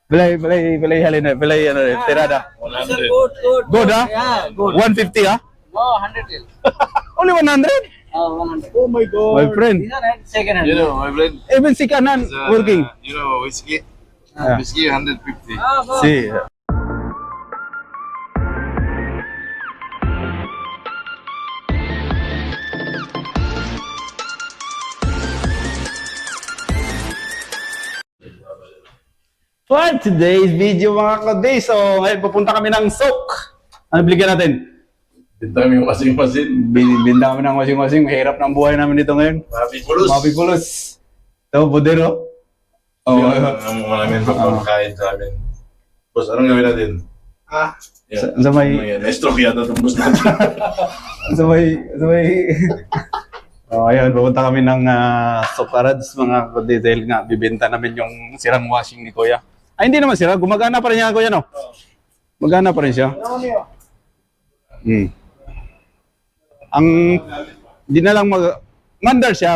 Pilay halin na, pilay ano, tirada. 100. Good ha? Yeah, good. 150 ha? No, 100 till. Only 100? 100. Oh my God. My friend. These are second hand. You know, my friend. Even si Kanan working. You know, whiskey. Yeah. Whiskey 150. Go. Si. For today's video mga kodey, so ngayon pupunta kami ng Sok. Ano bigyan natin? Dito kami yung kasing-kasing. Binda kami ng washing-washing. Mahirap ng buhay namin dito ngayon. Mabipulos. Mabipulos. Ito, budero. Oh, ang mga namin pagpapakain sa amin. Boss, anong gawin natin? Sa may... Na-stroke yata itong boss natin. Sabay. Oh, ayun, pupunta kami ng Sokarads, mga detail nga. Bibenta namin yung sirang washing ni Kuya. Ay, hindi naman sira. Gumagana pa rin yan, Kuya, no? Gumagana pa rin siya. Di na lang mandar siya.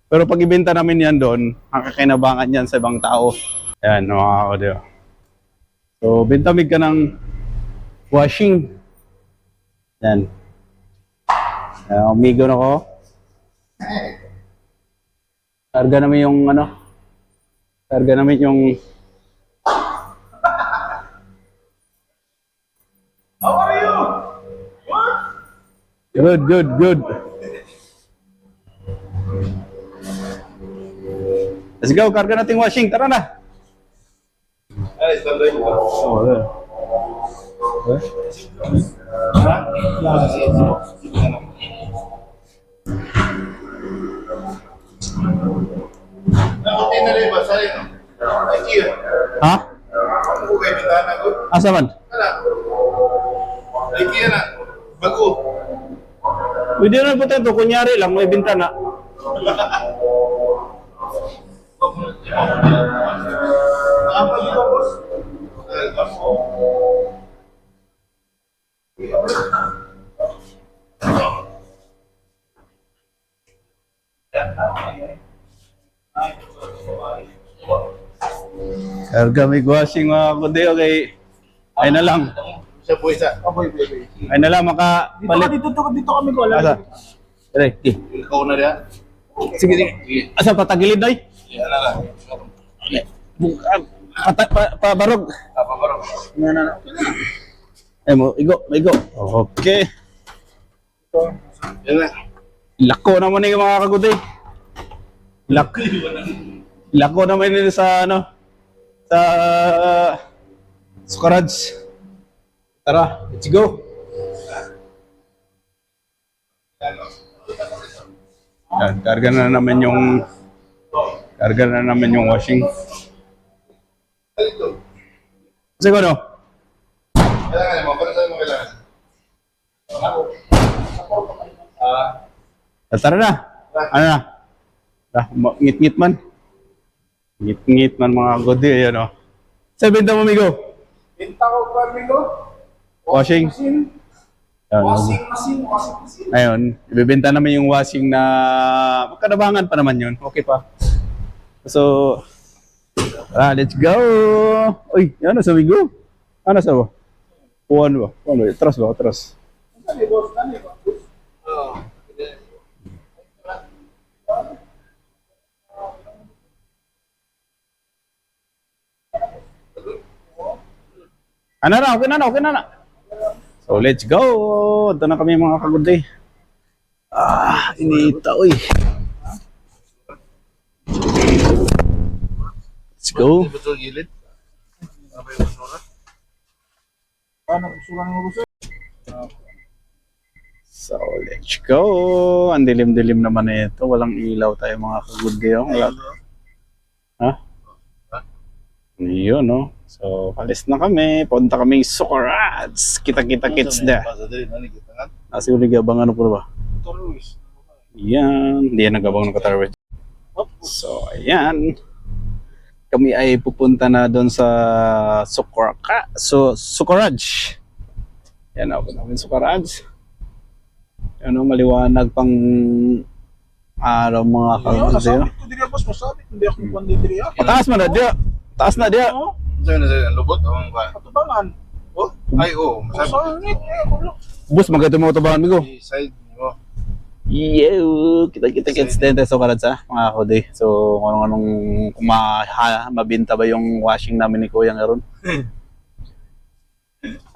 Pero pag ibenta namin yan doon, ang kakinabangan yan sa ibang tao. Ayan, mga audio. So, bintamig ka ng washing. Yan. Umigo na ko. Karga namin yung How are you? Good. Let's go, karga natin washing. Tara na. Ay, standby ko. Oh, yeah. Nakutin na rin ba? Sali, no? Ay, Kia. Ha? Ano ko kayo bintana ko? Asa man? Ano? Ay, Kia na. Bago. Pwede na po ito. Kunyari lang, may bintana. Nakapag dito, boss? Karga may washing mga kundi. Okay. Ay na lang. Siya po isa. Ay na lang, makapalit. Dito kami ko. Asa? Dire, Ikaw na rin. Sige. Asa, patagilid na Yan na lang. Pabarog. Paparong. Ay mo, igo. Okay. Yan na. Lako naman yung mga kaguday. Lako naman yun sa sa Sokarads. Tara, let's go. Yan, karga na naman yung washing. Kasi ko, no? Kailangan mo. Para saan mo kailangan? Tara na. Ano na? Ngit-ngit man. Ngit-ngit man mga godi. Ayan, o. Sa benta mo, amigo? Pinta ko amigo. Washing. Ayan, Washing machine. Ayun, ibebenta naman yung washing na magkanabangan pa naman yun. Okay pa. So, let's go! Uy, ano sa amigo? Ano sa ba? Puan ba? Atras ba? Atras. Okay na. So, let's go! Ito na kami mga kaguday. Inita, uy. Let's go. Betul gilid. So, let's go. Ang dilim-dilim naman na ito. Walang ilaw tayo mga kaguday. Ha? Yun, no? So, alis na kami. Punta kaming Sokarads. Kita-kita-kits na. Nasi ulit abang ano po ba? Yan. Hindi yan nagabang ng Qatar. So, ayan. Kami ay pupunta na doon sa Sokarads. Yan ako namin Sokarads. Ano, maliwanag pang araw mga Ayun, kaguday. nasabit ko diri boss, masabit. Hindi ako pandidiri. Pataas mo na, diyo. Taas na dia. Sa'yo na sa'yo, lubot o ang ba? Katubangan. Oh? Ay, oo. Masabi. Bus, Bus, mga tabangan mo ko. Side mo. Yeah, kita extend sa karat sa mga kode. So, kung anong mabinta ba yung washing namin ni Kuya ngayon?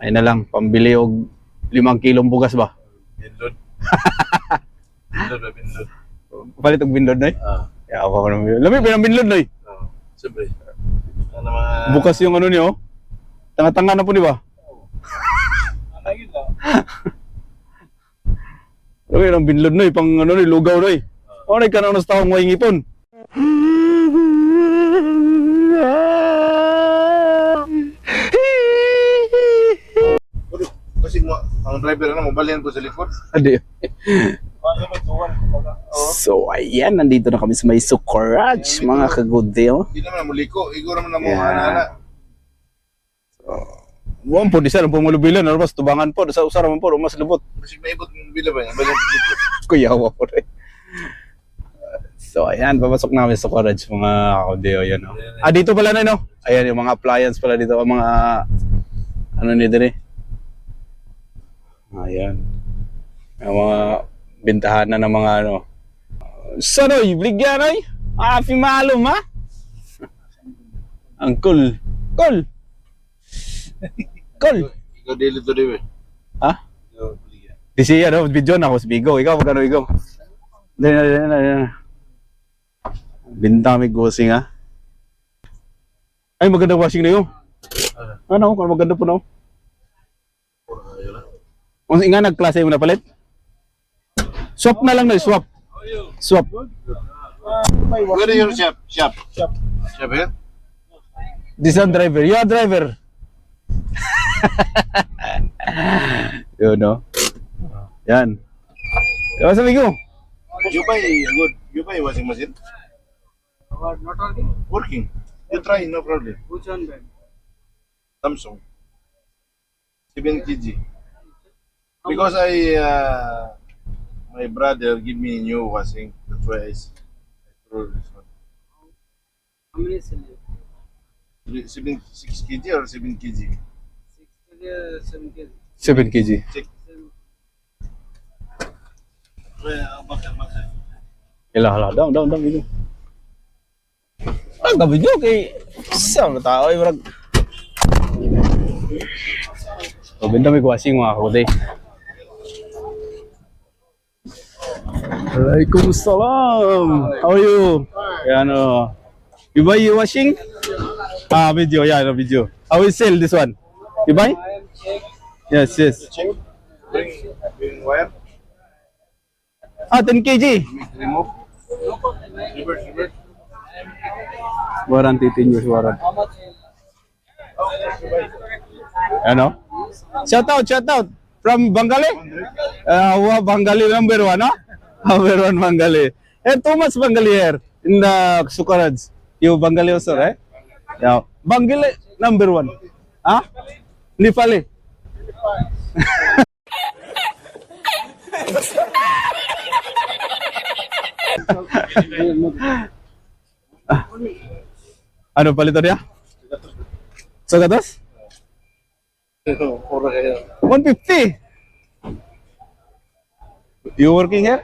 Ay na lang, pambili og 5 kilong bugas ba? Bindod. Bindod ba, bindod? Palit og bindod na Ya, ako naman yun. Lami, pinambindod na Siyempre. Ano mga... Bukas yung ano niyo. Tanga-tanga na po, di ba? Ano yun lang? Lami, ang bindod na pang ano na lugaw na O, na ka na nas taong may ngipon. Kasi mo, ang driver na mabalian po sa likod. Adi. Ano may tuwan? So, ayan, nandito na kami sa may Sukoraj, mga kagudi, oh. Hindi naman muliko. Igo naman na mo Yeah. ana-ana. Buwan po, di sana pumulubilan, ano ba, tubangan po, sa usara man po, mas lubot. Kasi maibot ng bila ba yan? Balian po dito. Kuyawa po rin. So, ayan, papasok namin sa Sukoraj, mga kagudi, oh, yan, oh. Ah, dito pala na, no? Ayan, yung mga appliance pala dito, mga, ano nito rin. Ayan. Yung mga bintahan na ng mga, ano. Sanoy, bligyan, ay? Afi malum, ha? Ang cool. Cool. Cool. Ikaw daily to day, eh. Ha? Di siya, no? Video na ako sa Bigo. Ikaw, magkano ikaw? Dahil. Bintang may gosing, ha? Ay, maganda washing na yun. Ano? Kung maganda po na. Kung nga nagklase mo na palit? Swap na lang na, swap. Swap. Where are your shop? Shop. Shop. Shop here? This one driver. You are driver. Yun, no? Yan. Diba sabi ko? You buy good. You buy washing machine? What, not working? Working. You try, no problem. Which one brand? Samsung. 7 kg. Because my brother give me new washing. That's why I throw this one. How many sell you? 6 kg or 7 kg? 6 kg, 7 kg. 7 kg. Check. Hala, down, dito. Ang gabi nyo kay saan na tao ay marag. So, benda may washing mga kakuday. Waalaikumsalam. How are you? Yan o. You buy your washing? Ah, video. Yan, video. I will sell this one. You buy? Yes. Check. Bring wire. Ah, 10 kg. Remove. Reverse. Warranty, 10 years warranty. How much? Ano? Shout out from Bengali. Bengali number 1, no? Number 1 Bengali. Too much Bengali here in the Sukaraj. You Bengali also, right? Yeah. Bengali number 1. Huh? Nepali. Ano palito niya? Sa gatas? 150. You working here?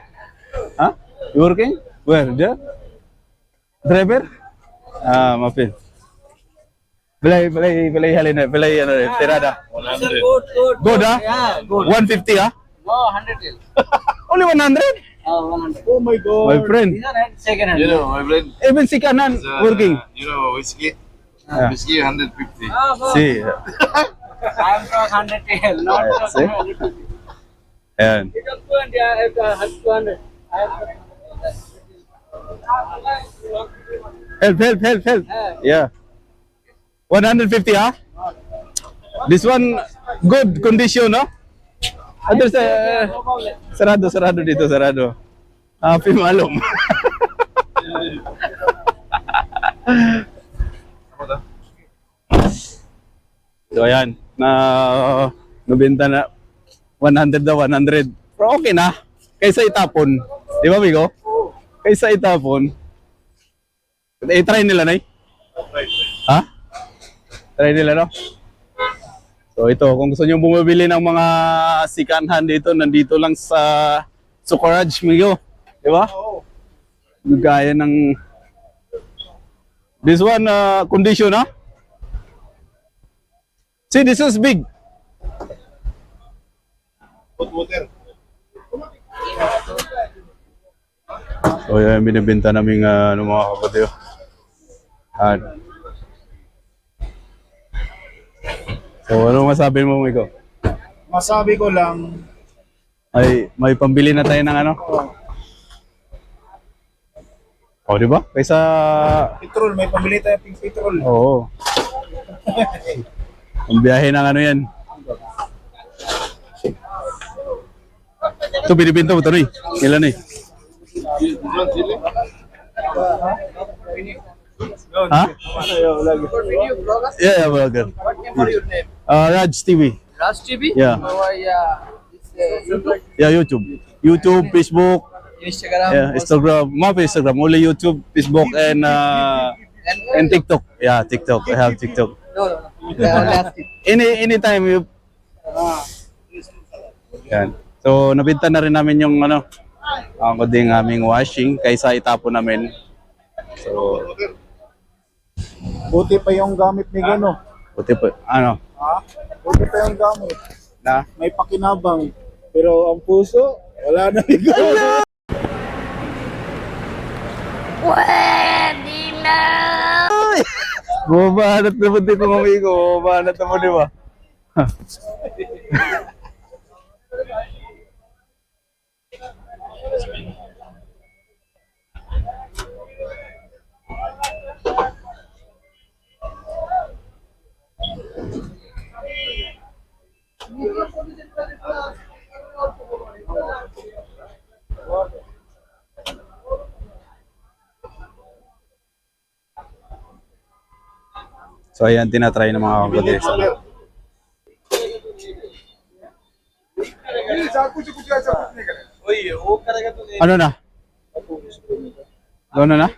Huh? You working? Where? There? Driver? Ah, mapin. Belay halina, belay ano, tirada. 100. Good, ha? Yeah, good. 150, ha? No, 100 till. Only 100? 100. Oh my God. My friend. These are second hand. You know, my friend. Even si Kanan working. You know, whiskey? Yeah. Whiskey 150. Oh, go. Si. I am from 100 till. Not Ayan, see? 100. Ayan. You can go and I have 200. I am Help. Yeah. 150, ha? This one, good condition, no? There's a... Sarado dito, sarado. Happy malum. So, ayan. Nabenta na 100 daw, 100. Pero okay na. Kaysa itapon. Di ba, Migo? Kaysa itapon. I-try nila, Nay. Ha? Try nila, no? So ito, kung gusto nyo bumibili ng mga second hand dito, nandito lang sa Sukaraj, Migo. Di ba? Oo. Gaya ng... This one, condition, ha? See, this is big. Hot water. So yan, binibenta namin mga kapatid. So ano masabi mo, Migo? Masabi ko lang, Ay, may pambili na tayo ng ano? O, di ba? Kaysa... petrol, may pambili tayo ping petrol. Oo. Ang biyahe ng ano yan. Ito, binibenta mo ito rin. Ilan eh? Ha? Yeah, vlogger. Raj TV. Raj TV? Yeah. Oh, yeah. It's, YouTube? Yeah, YouTube. YouTube, Facebook, Instagram? yeah, Instagram. Not Instagram, only YouTube, Facebook, and TikTok. Yeah, TikTok. I have TikTok. No, no, no. Last TV. Anytime you... Yan. So, nabinta na rin namin yung ano, ang ding aming washing kaysa itapon namin. So, Buti pa yung gamit ni Gano. buti pa, ano, Ha? Buti pa yung gamit. na, May pakinabang. Pero ang puso, wala na ni Gano. bumabanat na buti kong amigo, bumabanat na mo, di ba? So ayan, tinatry ng mga kapatid. Ano na? Gano'n na?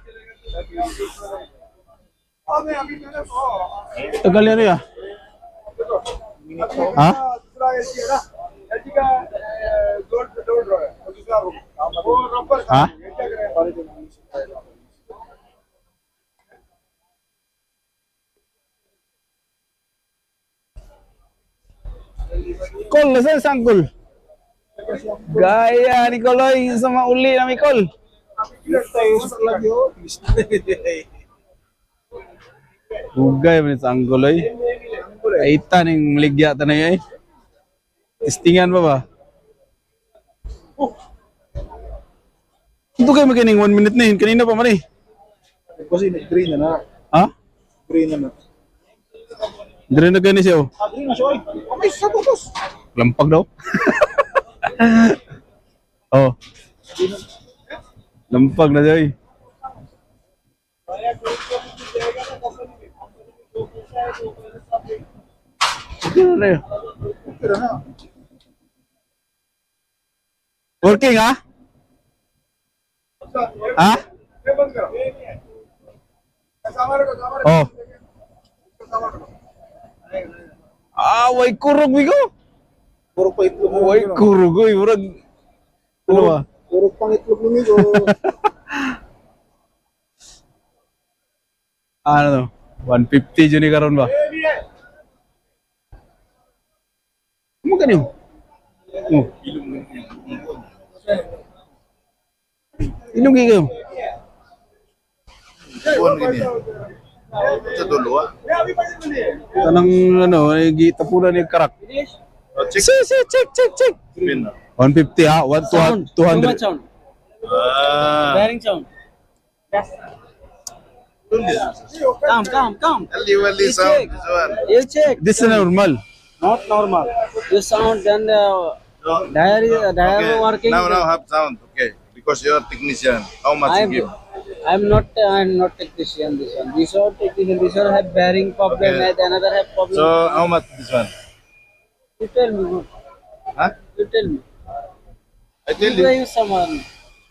Tagal yan ya. Ha? Ha? Kol, nasaan sa angkol? Gaya ni Koloy sa mauli na Mikol. Bugay man sa angkol ay. Aita ning ligya tanay ay. Testingan ba ba? Ito kayo makining 1 minute na yun. Kanina pa man eh. Kasi green na na. Ha? Green na na. Dire na gani siya oh. Green na siya. Oy. Okay, sa tutos. Lampag daw. Oh. Lampag na siya eh. Okay na yun. Pero na. Working ha? Ha? Oh. Way kurog bigo. Puro pa itlog mo. Way kurog oy, murag ano ba? Puro pang itlog mo niyo. Ano? 150 jud ni karon ba? Mo kanyo? Oh. Ilong gigaw. Buwan gini. Sa dulo ah. Tanang ano, gitapunan ni karak. Check. Check. Spin na. 150 ha, Sound. Too much 200. sound. Ah. Bearing sound. Come. Wali You sound. check. This one. You check. This is normal. Not normal. You sound then diary Okay. working. Now have sound. Okay. Because you are technician. How much you give? I'm not technician. This one technician. This one have bearing problem. Okay. And another have problem. So how much this one? You tell me. Huh? You tell me. I tell You you. someone.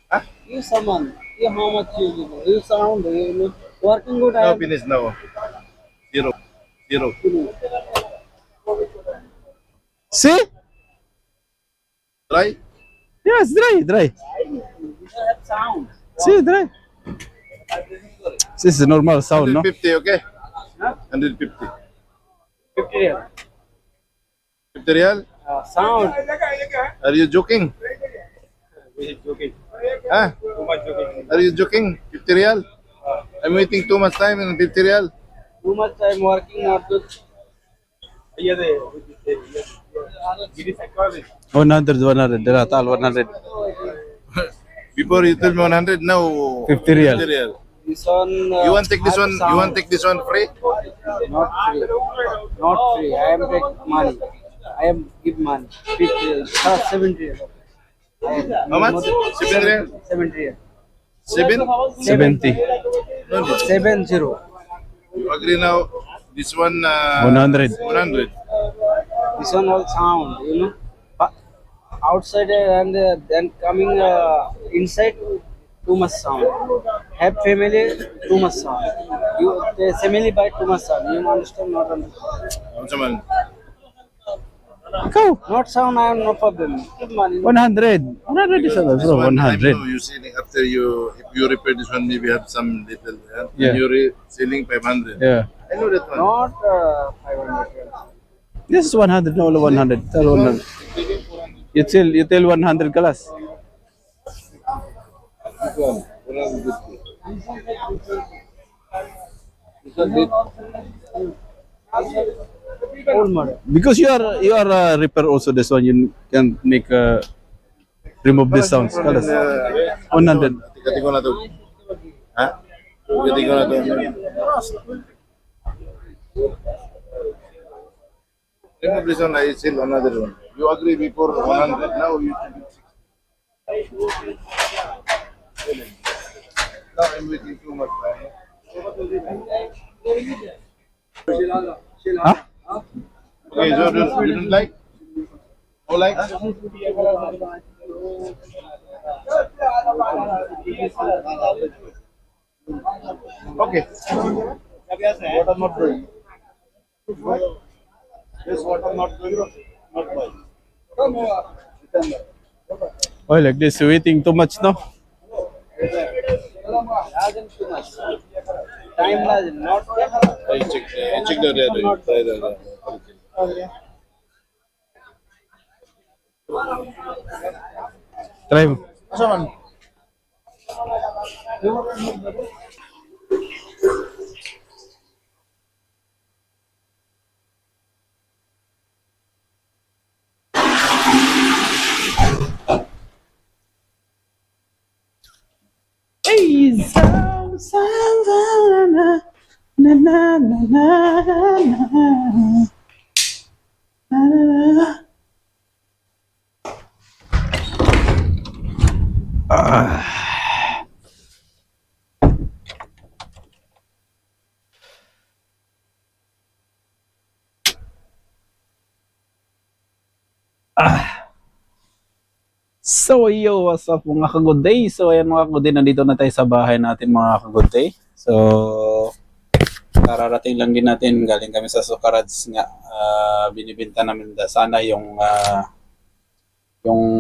Huh? You someone. You how much you give? You sound. You know. Working good. I Now have finish now. Zero. Zero. See? Try. Yes, dry, dry. sound. See, dry. This is normal sound, no? 150, okay? Huh? 150. 50 real. 50 real? Sound. Are you joking? Huh? Are you joking? 50 real? I'm waiting too much time and 50 real. Too much time working, not good. 100, 100. Tal 100. Before you told me 100, now 50 real. 50 real. This one. You want take this have one? You sound. want take this one free? Not free. Not free. I am take money. I am give money. 50, 70 real. How much? 7 real? 70 real. 7? 70. No need. 70. You agree now? This one 100. 100. This one all sound, you know. But outside and then coming inside, too much sound. Have family, too much sound. You the family buy too much sound. You understand? Not understand. Someone. Ikaw, Not sound. I have no problem. Give money. 100. 100 is all, This bro. one, I 100. know you selling after you, if you repair this one, maybe have some little, Yeah. and you're selling 500. Yeah. I know that one. Not 500. This is 100, no, 100. Tell 100. You tell 100 kalas. This one, 150. This one big. Old model. Because you are repair also this one, you can make remove the sounds. Kalas. 100. Kati ko na to. Ha? Kati ko na to. Remove this one, I sell another one. You agree before 100, now you should be 60. Now I'm waiting too much time. Huh? Okay, so you don't like? No like? Okay. What I'm not doing. This what I'm not doing. Not buying. Oh, like this, waiting too much, no? Doesn't too much. Time doesn't. Not. I check the radar. Try mo. Hey, na na na na na. So yo, what's up mga ka-good day? So ayan mga ka-good day, nandito na tayo sa bahay natin mga ka-good day. So kararating lang din natin, galing kami sa Sukarads nga. Binibenta namin sana yung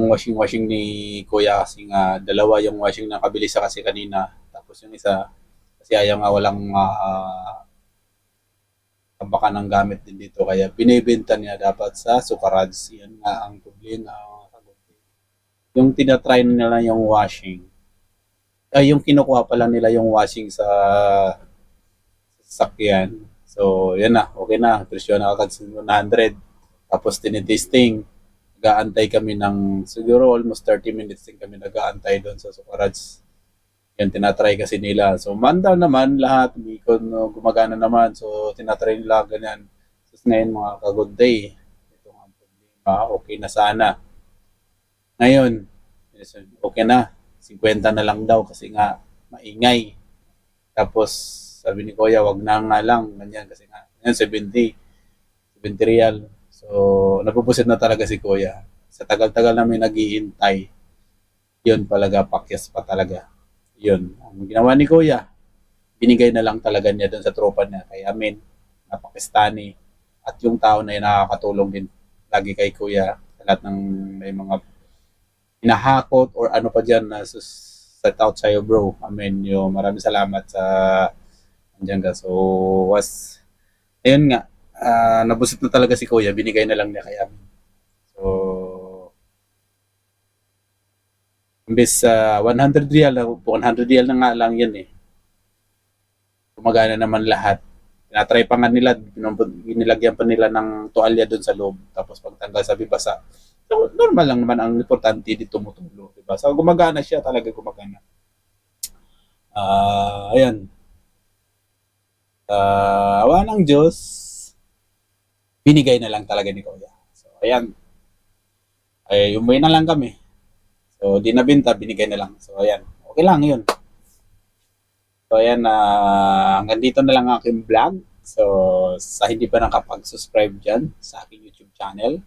washing ni Kuya kasi nga dalawa yung washing na kabili sa kasi kanina. Tapos yung isa kasi ayaw nga walang tambakan ng gamit din dito kaya binibenta niya dapat sa Sukarads. Yan nga ang problema. Yung tinatry nila yung washing. Yung kinukuha pala nila yung washing sa sasakyan. So, yan na. Okay na. Presyo na agad 100. Tapos tinitesting. Nag-aantay kami ng siguro almost 30 minutes din kami nag-aantay doon sa Sukarads. Yan, tinatry kasi nila. So, manda naman lahat. Gumagana naman. So, tinatry nila ganyan. So, ngayon mga ka-good day. Ito ang problema. Okay na sana. Ngayon, okay na. 50 na lang daw kasi nga maingay. Tapos sabi ni Kuya, wag na nga lang. Ganyan kasi nga. Ngayon 70 real. So napupusit na talaga si Kuya. Sa tagal-tagal namin naghihintay. Yun palaga, pakyas pa talaga. Yun. Ang ginawa ni Kuya, binigay na lang talaga niya doon sa tropa niya kay Amin na Pakistani at yung tao na yun nakakatulong din lagi kay Kuya sa lahat ng may mga hinahakot or ano pa dyan na set out sa'yo bro. Amin. Yung maraming salamat sa andyan ka. So ayun nga, nabusit na talaga si Kuya, binigay na lang niya kay Amin. So imbes 100 real, 100 real na nga lang yan eh. Gumagana naman lahat. Tinatry pa nga nila, nilagyan pa nila ng tuwalya doon sa loob. Tapos pagtanggal sabi basa. So, normal lang naman ang importante dito tumutulo, diba? So gumagana siya, talaga gumagana. Ayan. Awa ng Diyos, binigay na lang talaga ni Kuya. So ayan. Ay, umuwi na lang kami. So di nabenta, binigay na lang. So ayan. Okay lang 'yun. So ayan, hanggang dito na lang ang aking vlog. So sa hindi pa nakapag-subscribe dyan sa aking YouTube channel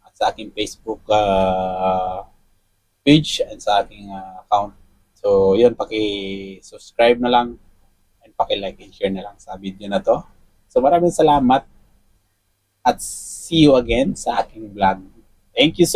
at sa aking Facebook page and sa aking account. So yun, paki-subscribe na lang and paki-like and share na lang sa video na to. So maraming salamat at see you again sa aking vlog. Thank you so